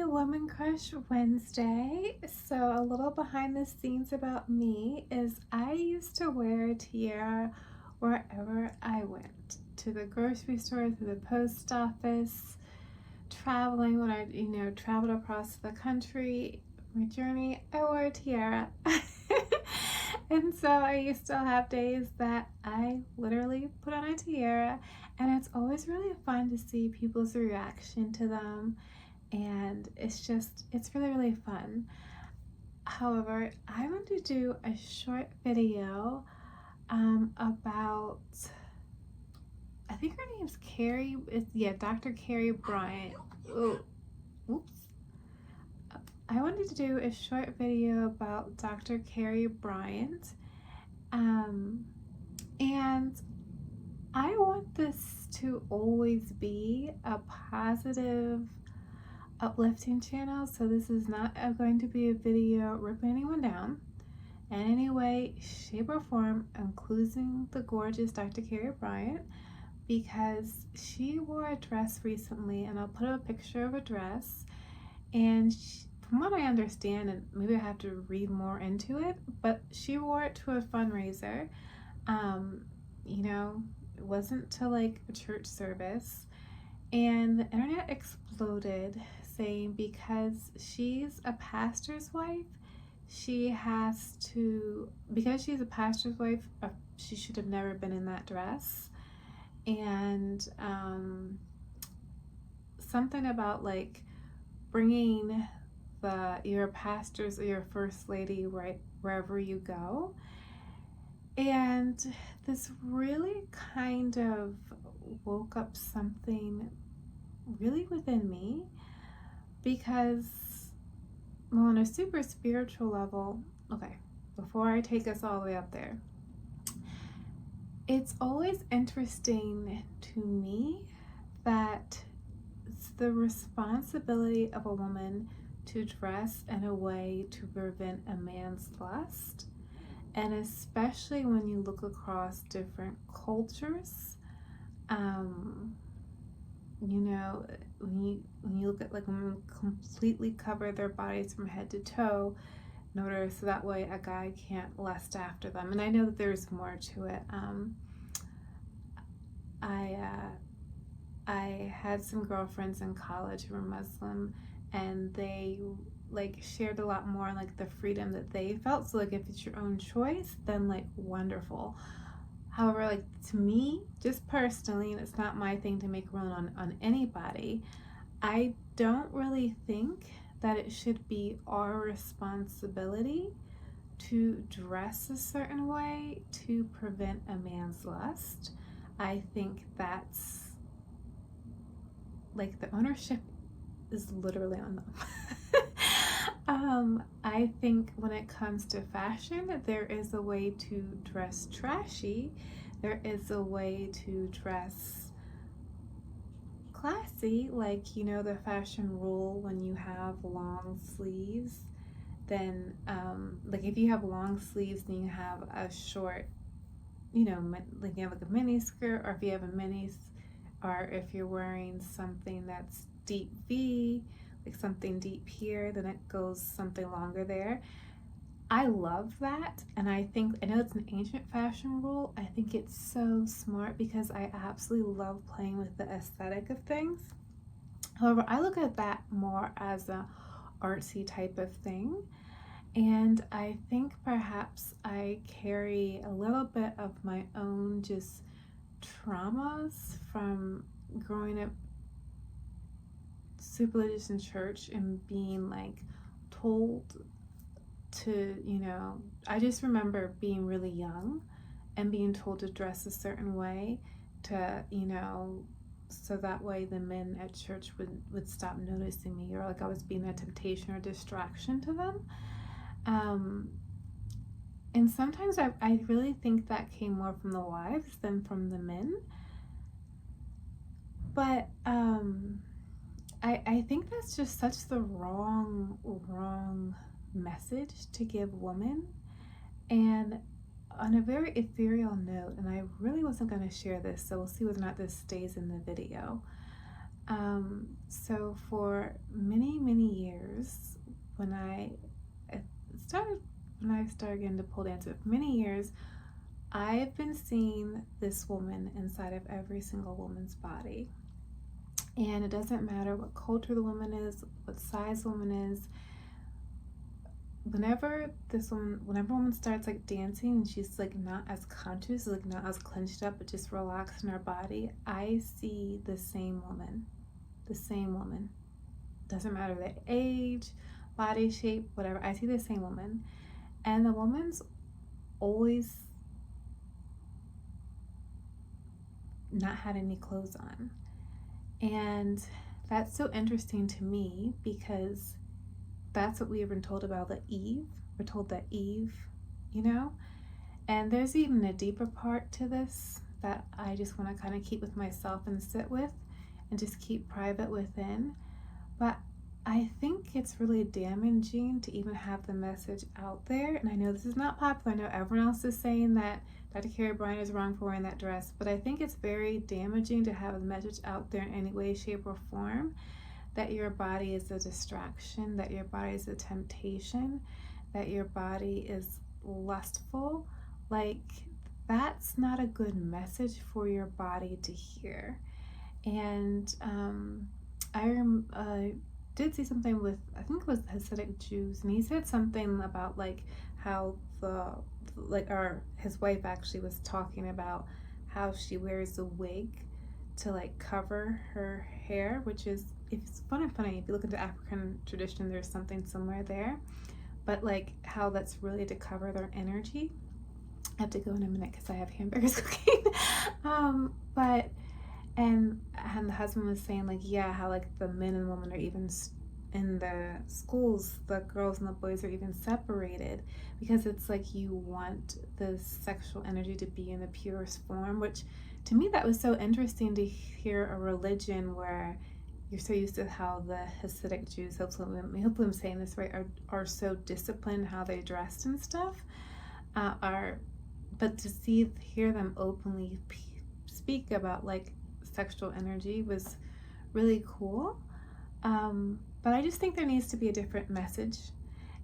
Woman Crush Wednesday. So, a little behind the scenes about me is I used to wear a tiara wherever I went, to the grocery store, to the post office, traveling when I, traveled across the country. My journey, I wore a tiara. And so I used to have days that I literally put on a tiara, and it's always really fun to see people's reaction to them, and it's really, really fun. However, I want to do a short video about, I think her name's Karri. Dr. Karri Bryant. Oh, oops. I wanted to do a short video about Dr. Karri Bryant. And I want this to always be a positive, uplifting channel. So this is not going to be a video ripping anyone down in any way, shape, or form, including the gorgeous Dr. Karri Bryant, because she wore a dress recently, and I'll put up a picture of a dress, and from what I understand, and maybe I have to read more into it, but she wore it to a fundraiser. It wasn't to like a church service, and the internet exploded saying because she's a pastor's wife, because she's a pastor's wife, she should have never been in that dress. And something about like bringing your pastors or your first lady right wherever you go. And this really kind of woke up something really within me, because, well, on a super spiritual level, okay, before I take us all the way up there, it's always interesting to me that it's the responsibility of a woman to dress in a way to prevent a man's lust. And especially when you look across different cultures, when you look at like women completely cover their bodies from head to toe in order so that way a guy can't lust after them. And I know that there's more to it. I had some girlfriends in college who were Muslim, and they like shared a lot more on like the freedom that they felt. So like if it's your own choice, then like wonderful. However, like to me, just personally, and it's not my thing to make a rule on anybody, I don't really think that it should be our responsibility to dress a certain way to prevent a man's lust. I think that's like the ownership is literally on them. I think when it comes to fashion, there is a way to dress trashy. There is a way to dress classy, like, the fashion rule when you have long sleeves, then, like if you have long sleeves and you have a short, like you have like a mini skirt, or if you have a mini, or if you're wearing something that's deep V, like something deep here, then it goes something longer there. I love that, and I know it's an ancient fashion rule. I think it's so smart because I absolutely love playing with the aesthetic of things. However, I look at that more as a artsy type of thing, and I think perhaps I carry a little bit of my own just traumas from growing up super religious in church and being like told to, I just remember being really young and being told to dress a certain way to, so that way the men at church would stop noticing me, or like I was being a temptation or distraction to them. And sometimes I really think that came more from the wives than from the men. But I think that's just such the wrong message to give women. And on a very ethereal note, and I really wasn't going to share this, so we'll see whether or not this stays in the video. So for many when it started when I started getting to pole dance. For many years, I've been seeing this woman inside of every single woman's body. And it doesn't matter what culture the woman is, what size the woman is. Whenever a woman starts like dancing and she's like not as conscious, like not as clenched up, but just relaxed in her body, I see the same woman. The same woman. Doesn't matter the age, body shape, whatever. I see the same woman. And the woman's always not had any clothes on. And that's so interesting to me because that's what we have been told about the Eve. We're told that Eve, you know? And there's even a deeper part to this that I just want to kind of keep with myself and sit with and just keep private within. But I think it's really damaging to even have the message out there. And I know this is not popular. I know everyone else is saying that Dr. Karri Bryant is wrong for wearing that dress, but I think it's very damaging to have the message out there in any way, shape, or form that your body is a distraction, that your body is a temptation, that your body is lustful. Like, that's not a good message for your body to hear. And I did see something with, I think it was Hasidic Jews, and he said something about like how his wife actually was talking about how she wears a wig to like cover her hair, which is, it's funny, if you look into African tradition, there's something similar there, but like how that's really to cover their energy. I have to go in a minute because I have hamburgers cooking. But and the husband was saying like, yeah, how like the men and women are even in the schools, the girls and the boys are even separated because it's like you want the sexual energy to be in the purest form, which to me that was so interesting to hear a religion where you're so used to how the Hasidic Jews, hopefully I'm saying this right, are so disciplined how they dressed and stuff, but to hear them openly speak about like sexual energy was really cool. But I just think there needs to be a different message.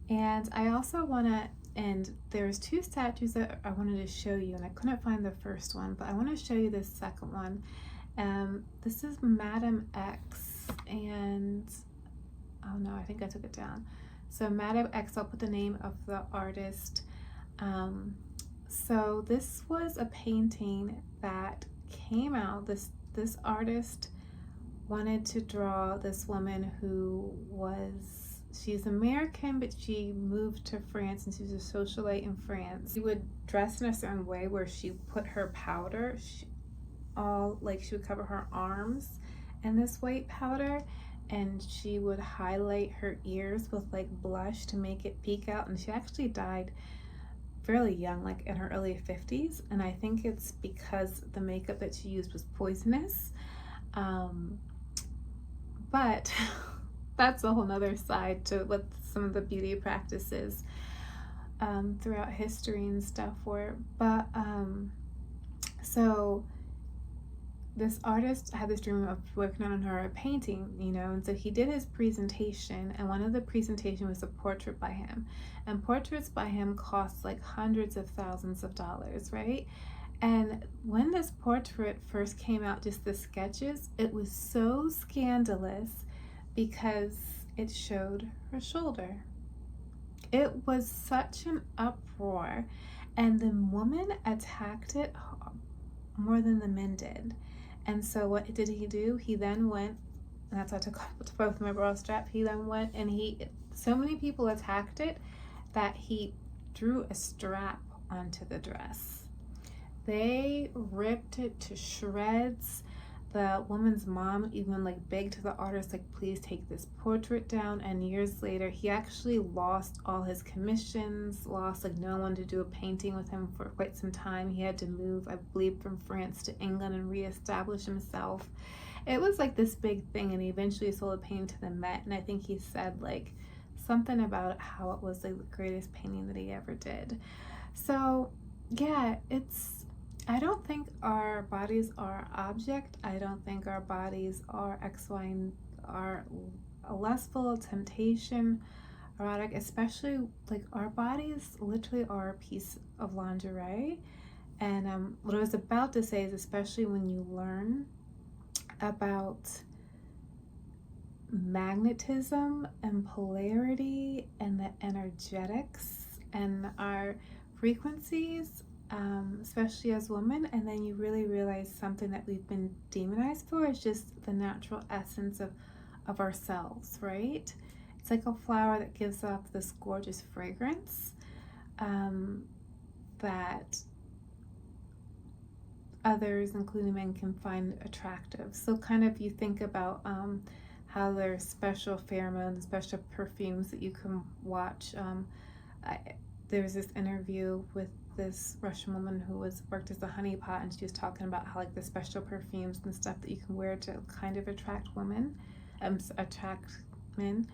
And I also want to, and there's two statues that I wanted to show you, and I couldn't find the first one, but I want to show you this second one. This is Madam X, and oh no, I think I took it down. So Madam X, I'll put the name of the artist. So this was a painting that came out. This artist wanted to draw this woman who she's American, but she moved to France and she was a socialite in France. She would dress in a certain way where she put her powder, she would cover her arms in this white powder, and she would highlight her ears with like blush to make it peek out. And she actually died fairly young, like in her early 50s, and I think it's because the makeup that she used was poisonous. But that's a whole nother side to what some of the beauty practices throughout history and stuff were. But so this artist had this dream of working on her painting, and so he did his presentation, and one of the presentation was a portrait by him, and portraits by him cost like hundreds of thousands of dollars, right? And when this portrait first came out, just the sketches, it was so scandalous because it showed her shoulder. It was such an uproar, and the woman attacked it more than the men did. And so what did he do? He then went, and that's why I took off both my bra strap, he then went and so many people attacked it that he drew a strap onto the dress. They ripped it to shreds. The woman's mom even like begged the artist, like, please take this portrait down. And years later, he actually lost all his commissions, lost like no one to do a painting with him for quite some time. He had to move, I believe, from France to England and reestablish himself. It was like this big thing, and he eventually sold a painting to the Met, and I think he said like something about how it was like the greatest painting that he ever did. So yeah, I don't think our bodies are object. I don't think our bodies are X, Y, and are lustful, temptation. erotic, especially like our bodies literally are a piece of lingerie. And what I was about to say is, especially when you learn about magnetism and polarity and the energetics and our frequencies, especially as women, and then you really realize something that we've been demonized for is just the natural essence of ourselves, right? It's like a flower that gives off this gorgeous fragrance that others, including men, can find attractive. So kind of you think about how there's special pheromones, special perfumes that you can watch. There was this interview with this Russian woman who worked as a honeypot, and she was talking about how like the special perfumes and stuff that you can wear to kind of attract women, attract men.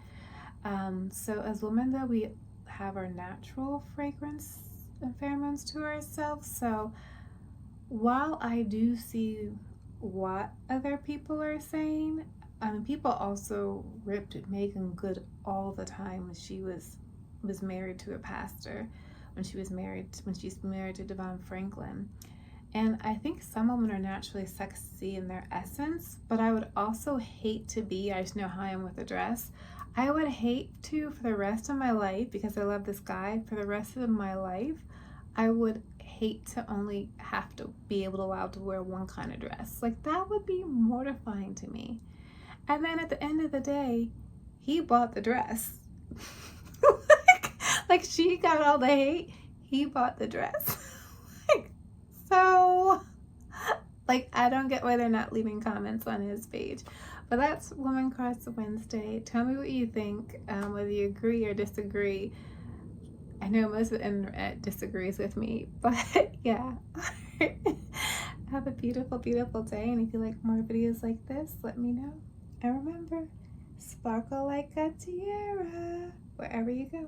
So as women, though, we have our natural fragrance and pheromones to ourselves. So while I do see what other people are saying, people also ripped Megan Good all the time when she was married to a pastor, when she's married to Devon Franklin. And I think some women are naturally sexy in their essence, but I would also hate to be, I just know how I am with a dress, I would hate to, for the rest of my life, because I love this guy, for the rest of my life, I would hate to only have to be allowed to wear one kind of dress. Like, that would be mortifying to me. And then at the end of the day, he bought the dress. like she got all the hate, he bought the dress. So, I don't get why they're not leaving comments on his page. But that's Woman Crush Wednesday. Tell me what you think, whether you agree or disagree. I know most of the internet disagrees with me, but yeah. Have a beautiful, beautiful day. And if you like more videos like this, let me know. And remember, sparkle like a tiara wherever you go.